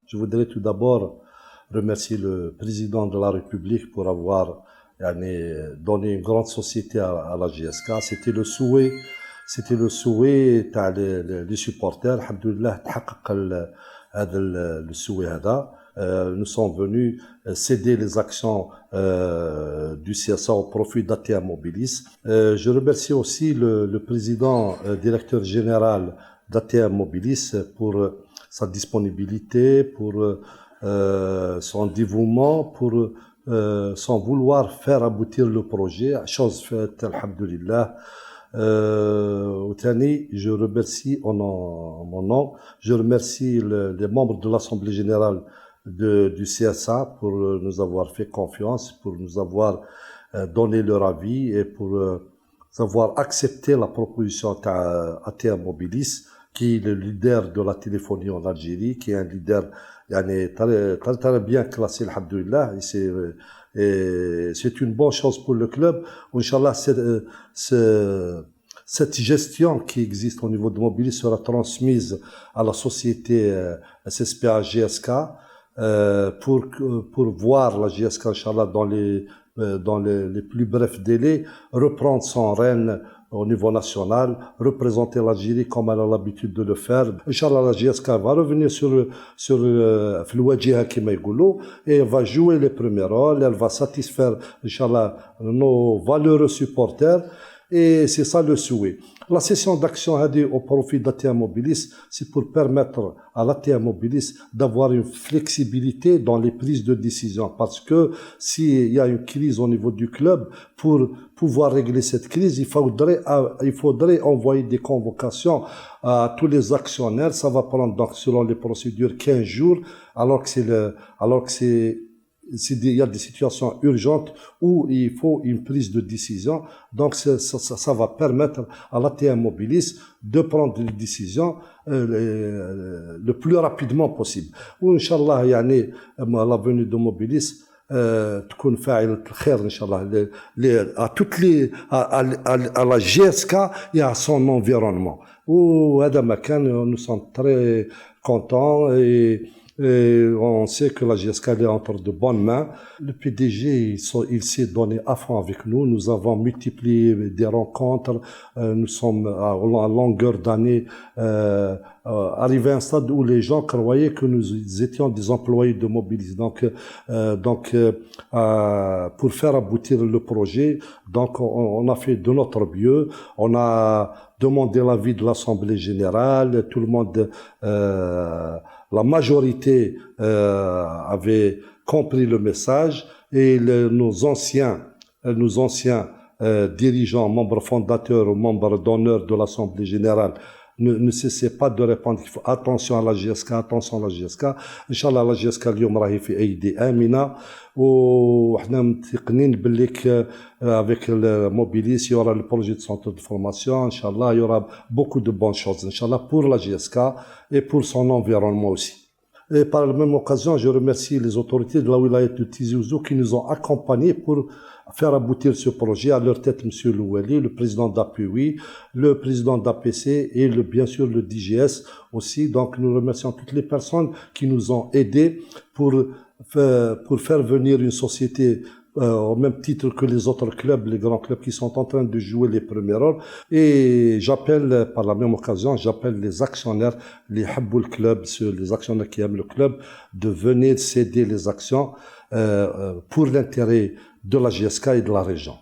Je voudrais tout d'abord remercier le président de la République pour avoir donné une grande société à la GSK. C'était le souhait des supporters. Alhamdoulilah, تحقق هذا السوي هذا. Nous sommes venus céder les actions du CSA au profit d'ATM Mobilis. Je remercie aussi le président directeur général d'ATM Mobilis pour sa disponibilité, pour son dévouement, pour son vouloir faire aboutir le projet. Chose faite, alhamdoulilah. Je remercie en mon nom, je remercie les membres de l'Assemblée générale du CSA pour nous avoir fait confiance, pour nous avoir donné leur avis et pour avoir accepté la proposition d'ATM Mobilis, qui est le leader de la téléphonie en Algérie, qui est un leader très bien classé, alhamdoulilah, et c'est une bonne chose pour le club. Inch'Allah, cette gestion qui existe au niveau de Mobilis sera transmise à la société SSPA GSK pour voir la GSK, Inch'Allah, dans les plus brefs délais, reprendre son règne au niveau national, représenter l'Algérie comme elle a l'habitude de le faire. Inch'Allah, la GSK va revenir sur le wajiha kima yqulu, et va jouer les premiers rôles, elle va satisfaire, Inch'Allah, nos valeureux supporters. Et c'est ça le souhait. La session d'action au profit d'ATM Mobilis, c'est pour permettre à l'ATM Mobilis d'avoir une flexibilité dans les prises de décision. Parce que s'il y a une crise au niveau du club, pour pouvoir régler cette crise, il faudrait envoyer des convocations à tous les actionnaires. Ça va prendre, donc, selon les procédures, 15 jours, alors que il y a des situations urgentes où il faut une prise de décision. Donc ça va permettre à l'ATM Mobilis de prendre des décisions le plus rapidement possible. Inch'Allah, la venue de Mobilis تكون فاعلة الخير إن شاء الله à la GSK et à son environnement. وهذا مكان, nous sommes très contents et on sait que la GSK est entre de bonnes mains. Le PDG, il s'est donné à fond avec nous. Nous avons multiplié des rencontres. Nous sommes à longueur d'année arrivés à un stade où les gens croyaient que nous étions des employés de Mobilis. Donc, pour faire aboutir le projet, donc on a fait de notre mieux. On a demandé l'avis de l'Assemblée générale. Tout le monde, la majorité avait compris le message, et nos anciens dirigeants, membres fondateurs ou membres d'honneur de l'Assemblée générale ne cessaient pas de répondre qu'il faut attention à la GSK, attention à la GSK. Inch'Allah, la GSK اليوم راهي في أيدي آمنة, وإحنا متيقنين باللي avec le Mobilis, il y aura le projet de centre de formation. Inch'Allah, il y aura beaucoup de bonnes choses, Inch'Allah, pour la GSK et pour son environnement aussi. Et par la même occasion, je remercie les autorités de la wilaya de Tizi Ouzou qui nous ont accompagnés pour faire aboutir ce projet. À leur tête, Monsieur Loueli, le président d'APUI, le président d'APC et bien sûr le DGS aussi. Donc nous remercions toutes les personnes qui nous ont aidés pour faire venir une société au même titre que les autres clubs, les grands clubs qui sont en train de jouer les premiers rôles. Et j'appelle, par la même occasion, les actionnaires, les Habboul Club, les actionnaires qui aiment le club, de venir céder les actions pour l'intérêt de la GSK et de la région.